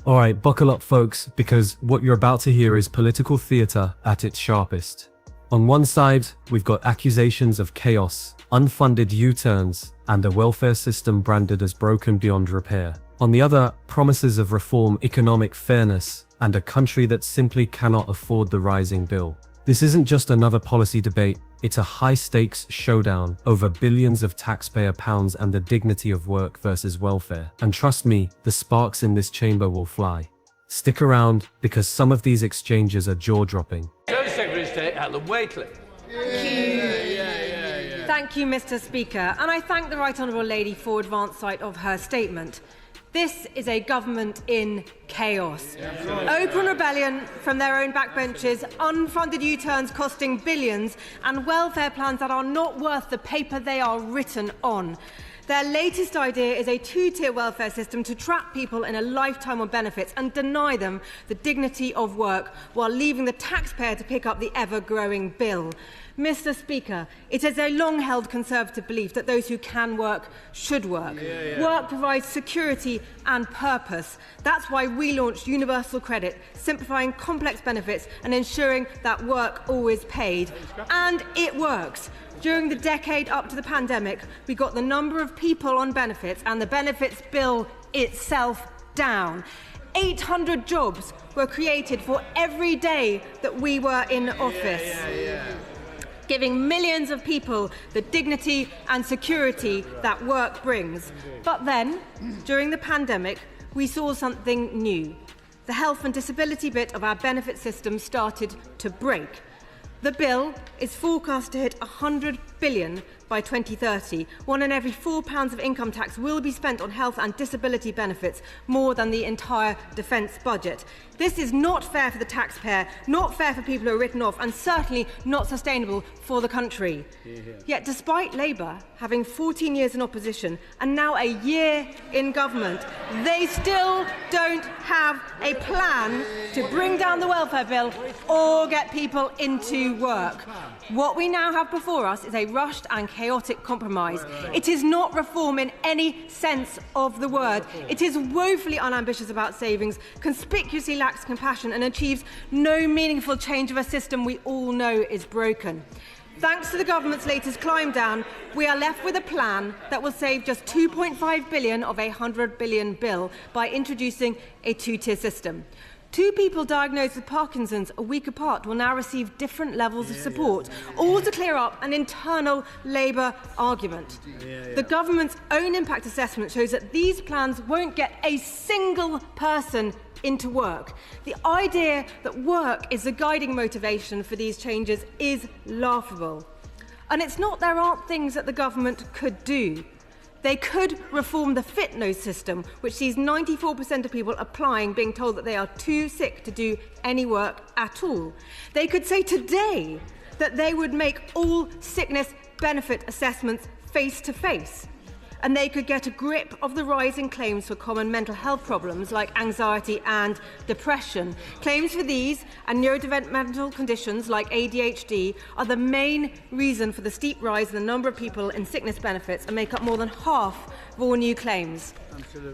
All right, buckle up, folks, because what you're about to hear is political theater at its sharpest. On one side, we've got accusations of chaos, unfunded U-turns, and a welfare system branded as broken beyond repair. On the other, promises of reform, economic fairness, and a country that simply cannot afford the rising bill. This isn't just another policy debate, it's a high-stakes showdown over billions of taxpayer pounds and the dignity of work versus welfare. And trust me, the sparks in this chamber will fly. Stick around, because some of these exchanges are jaw-dropping. Secretary of State Helen Waitley. Thank you, Mr. Speaker, and I thank the Right Honourable Lady for advance sight of her statement. This is a government in chaos. Open rebellion from their own backbenches, unfunded U-turns costing billions, and welfare plans that are not worth the paper they are written on. Their latest idea is a two-tier welfare system to trap people in a lifetime of benefits and deny them the dignity of work while leaving the taxpayer to pick up the ever-growing bill. Mr. Speaker, it is a long-held Conservative belief that those who can work should work. Work provides security and purpose. That's why we launched universal credit, simplifying complex benefits and ensuring that work always paid. And it works. During the decade up to the pandemic, we got the number of people on benefits and the benefits bill itself down. 800 jobs were created for every day that we were in office, giving millions of people the dignity and security that work brings. But then, during the pandemic, we saw something new. The health and disability bit of our benefit system started to break. The bill is forecast to hit £100 billion by 2030. £1 in every £4 of income tax will be spent on health and disability benefits, more than the entire defence budget. This is not fair for the taxpayer, not fair for people who are written off, and certainly not sustainable for the country. Yet despite Labour having 14 years in opposition and now a year in government, they still don't have a plan to bring down the welfare bill or get people into work. What we now have before us is a rushed and chaotic compromise. It is not reform in any sense of the word. It is woefully unambitious about savings, conspicuously lacks compassion, and achieves no meaningful change of a system we all know is broken. Thanks to the government's latest climb down, we are left with a plan that will save just £2.5 billion of a £100 billion bill by introducing a two-tier system. Two people diagnosed with Parkinson's a week apart will now receive different levels of support, all to clear up an internal Labour argument. The government's own impact assessment shows that these plans won't get a single person into work. The idea that work is the guiding motivation for these changes is laughable. And it's not there aren't things that the government could do. They could reform the fit nose system, which sees 94% of people applying being told that they are too sick to do any work at all. They could say today that they would make all sickness benefit assessments face-to-face. And they could get a grip of the rising claims for common mental health problems like anxiety and depression. Claims for these and neurodevelopmental conditions like ADHD are the main reason for the steep rise in the number of people in sickness benefits and make up more than half of all new claims.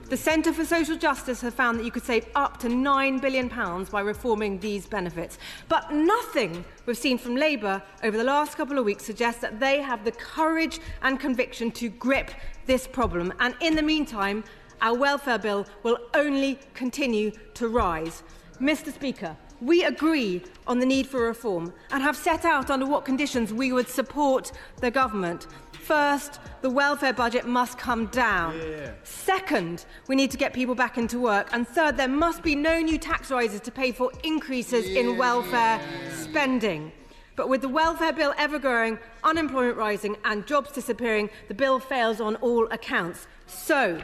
The Centre for Social Justice have found that you could save up to £9 billion by reforming these benefits. But nothing we've seen from Labour over the last couple of weeks suggests that they have the courage and conviction to grip this problem. And in the meantime, our welfare bill will only continue to rise. Mr. Speaker, we agree on the need for reform and have set out under what conditions we would support the government. First, the welfare budget must come down. Second, we need to get people back into work. And third, there must be no new tax rises to pay for increases in welfare spending. But with the welfare bill ever growing, unemployment rising and jobs disappearing, the bill fails on all accounts. So,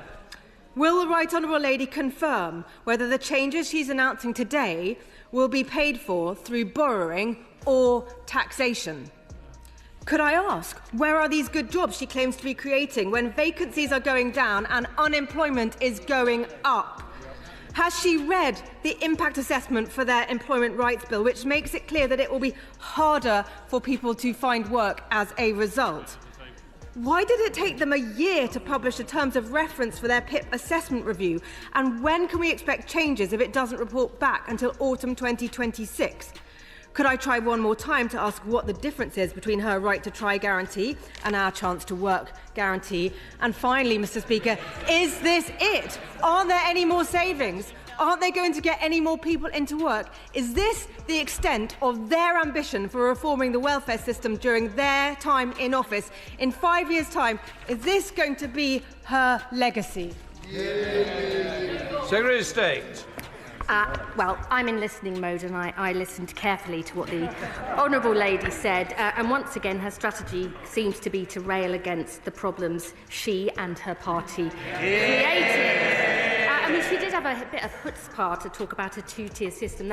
will the Right Honourable Lady confirm whether the changes she's announcing today will be paid for through borrowing or taxation? Could I ask, where are these good jobs she claims to be creating when vacancies are going down and unemployment is going up? Has she read the impact assessment for their employment rights bill, which makes it clear that it will be harder for people to find work as a result? Why did it take them a year to publish the terms of reference for their PIP assessment review? And when can we expect changes if it doesn't report back until autumn 2026? Could I try one more time to ask what the difference is between her right to try guarantee and our chance to work guarantee? And finally, Mr. Speaker, is this it? Aren't there any more savings? Aren't they going to get any more people into work? Is this the extent of their ambition for reforming the welfare system during their time in office? In 5 years' time, is this going to be her legacy? Secretary of State. Well, I'm in listening mode and I listened carefully to what the Honourable Lady said, and once again her strategy seems to be to rail against the problems she and her party created. I mean, she did have a bit of chutzpah to talk about a two-tier system.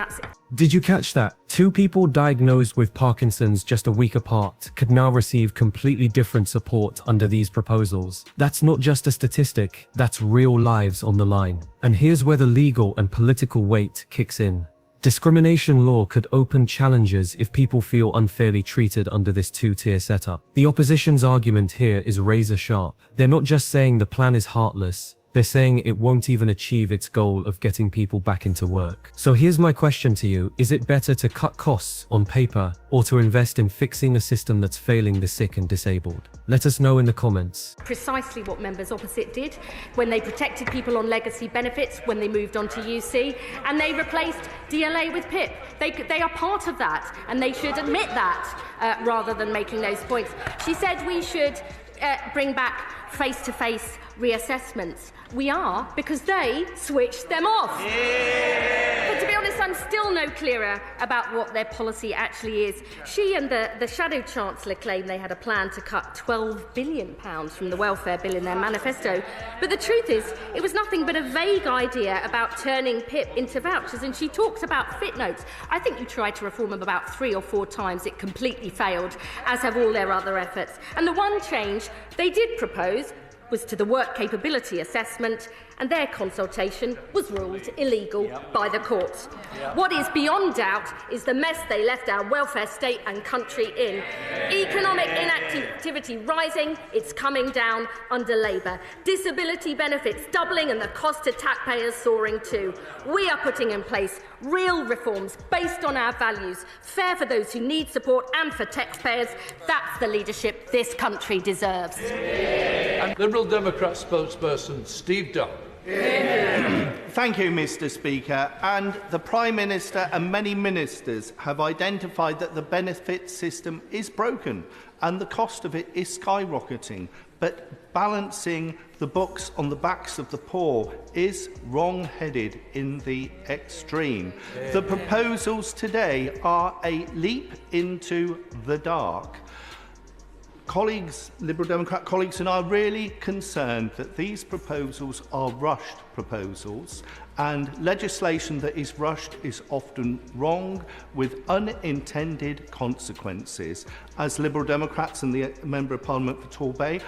Did you catch that? Two people diagnosed with Parkinson's just a week apart could now receive completely different support under these proposals. That's not just a statistic, that's real lives on the line. And here's where the legal and political weight kicks in. Discrimination law could open challenges if people feel unfairly treated under this two-tier setup. The opposition's argument here is razor sharp. They're not just saying the plan is heartless. They're saying it won't even achieve its goal of getting people back into work. So here's my question to you. Is it better to cut costs on paper or to invest in fixing a system that's failing the sick and disabled? Let us know in the comments. Precisely what members opposite did when they protected people on legacy benefits, when they moved on to UC, and they replaced DLA with PIP. They are part of that, and they should admit that rather than making those points. She said we should bring back face-to-face reassessments. We are, because they switched them off. But to be honest, I'm still no clearer about what their policy actually is. She and the Shadow Chancellor claim they had a plan to cut £12 billion from the welfare bill in their manifesto. But the truth is, it was nothing but a vague idea about turning PIP into vouchers, and she talks about fit notes. I think you tried to reform them about 3 or 4 times. It completely failed, as have all their other efforts. And the one change they did propose was to the work capability assessment, and their consultation was ruled illegal by the courts. What is beyond doubt is the mess they left our welfare state and country in. Economic inactivity rising, it's coming down under Labour. Disability benefits doubling and the cost to taxpayers soaring too. We are putting in place real reforms based on our values, fair for those who need support and for taxpayers. That's the leadership this country deserves. And Liberal Democrat spokesperson Steve Dunn. Thank you, Mr. Speaker. And the Prime Minister and many ministers have identified that the benefit system is broken and the cost of it is skyrocketing. But balancing the books on the backs of the poor is wrong-headed in the extreme. The proposals today are a leap into the dark. Colleagues, Liberal Democrat colleagues, and I are really concerned that these proposals are rushed proposals, and legislation that is rushed is often wrong with unintended consequences. As Liberal Democrats and the Member of Parliament for Torbay,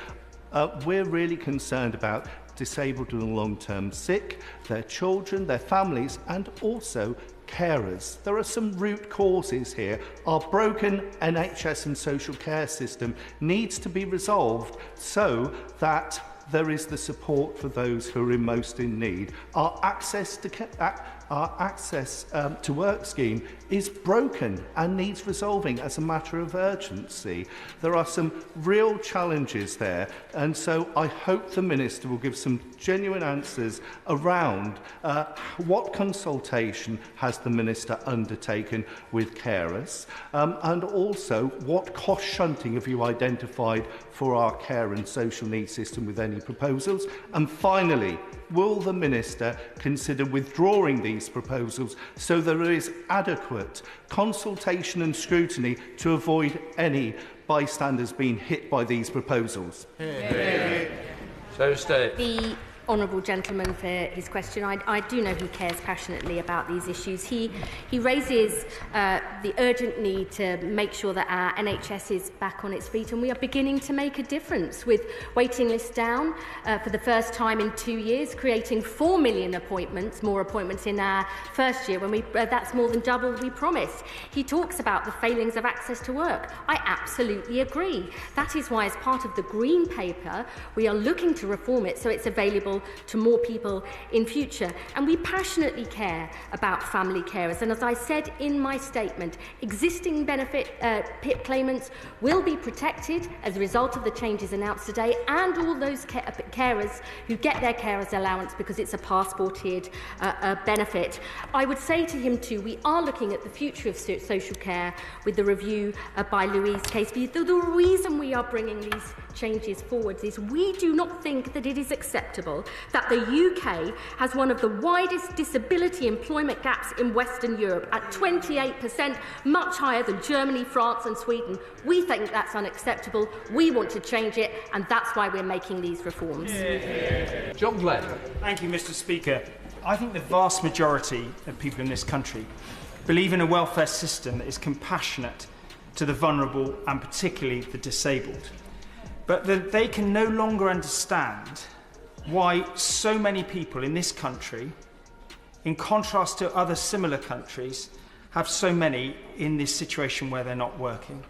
we're really concerned about disabled and long-term sick, their children, their families, and also carers. There are some root causes here. Our broken NHS and social care system needs to be resolved so that there is the support for those who are most in need. Our access to work scheme is broken and needs resolving as a matter of urgency. There are some real challenges there, and so I hope the Minister will give some genuine answers around what consultation has the Minister undertaken with carers, and also what cost shunting have you identified for our care and social needs system with any proposals? And finally, will the Minister consider withdrawing these proposals so there is adequate consultation and scrutiny to avoid any bystanders being hit by these proposals? So State. The honourable gentleman for his question. I do know he cares passionately about these issues. He raises the urgent need to make sure that our NHS is back on its feet, and we are beginning to make a difference with waiting lists down for the first time in 2 years, creating 4 million more appointments in our first year, when that's more than double we promised. He talks about the failings of access to work. I absolutely agree. That is why, as part of the Green Paper, we are looking to reform it so it's available to more people in future. And we passionately care about family carers. And as I said in my statement, existing benefit PIP claimants will be protected as a result of the changes announced today, and all those carers who get their carers allowance because it's a passported benefit. I would say to him too, we are looking at the future of social care with the review by Louise Caseby. The reason we are bringing these changes forwards is we do not think that it is acceptable that the UK has one of the widest disability employment gaps in Western Europe at 28%, much higher than Germany, France and Sweden. We think that's unacceptable. We want to change it, and that's why we're making these reforms. John Glenn. Thank you, Mr. Speaker. I think the vast majority of people in this country believe in a welfare system that is compassionate to the vulnerable and particularly the disabled. But that they can no longer understand why so many people in this country, in contrast to other similar countries, have so many in this situation where they're not working.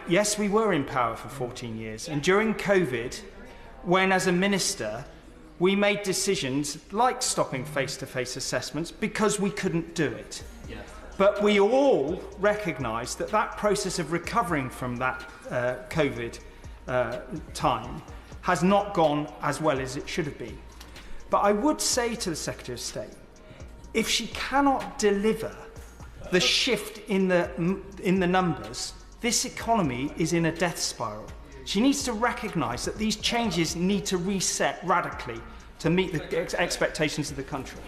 Yes, we were in power for 14 years, and during COVID, when as a minister, we made decisions like stopping face-to-face assessments because we couldn't do it. But we all recognise that that process of recovering from that COVID time has not gone as well as it should have been. But I would say to the Secretary of State, if she cannot deliver the shift in the numbers, this economy is in a death spiral. She needs to recognise that these changes need to reset radically to meet the expectations of the country.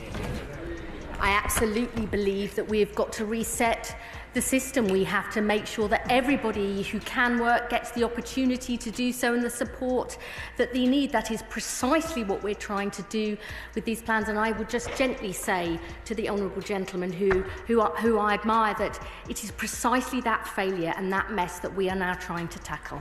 I absolutely believe that we have got to reset the system. We have to make sure that everybody who can work gets the opportunity to do so and the support that they need. That is precisely what we're trying to do with these plans. And I would just gently say to the honourable gentleman who I admire, that it is precisely that failure and that mess that we are now trying to tackle.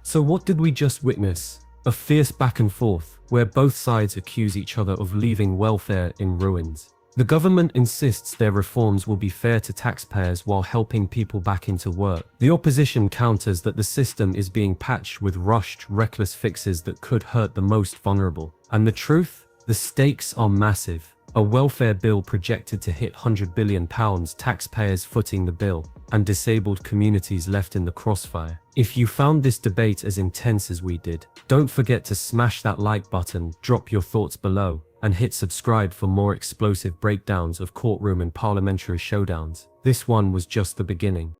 So what did we just witness? A fierce back and forth, where both sides accuse each other of leaving welfare in ruins. The government insists their reforms will be fair to taxpayers while helping people back into work. The opposition counters that the system is being patched with rushed, reckless fixes that could hurt the most vulnerable. And the truth? The stakes are massive. A welfare bill projected to hit £100 billion, taxpayers footing the bill, and disabled communities left in the crossfire. If you found this debate as intense as we did, don't forget to smash that like button, drop your thoughts below, and hit subscribe for more explosive breakdowns of courtroom and parliamentary showdowns. This one was just the beginning.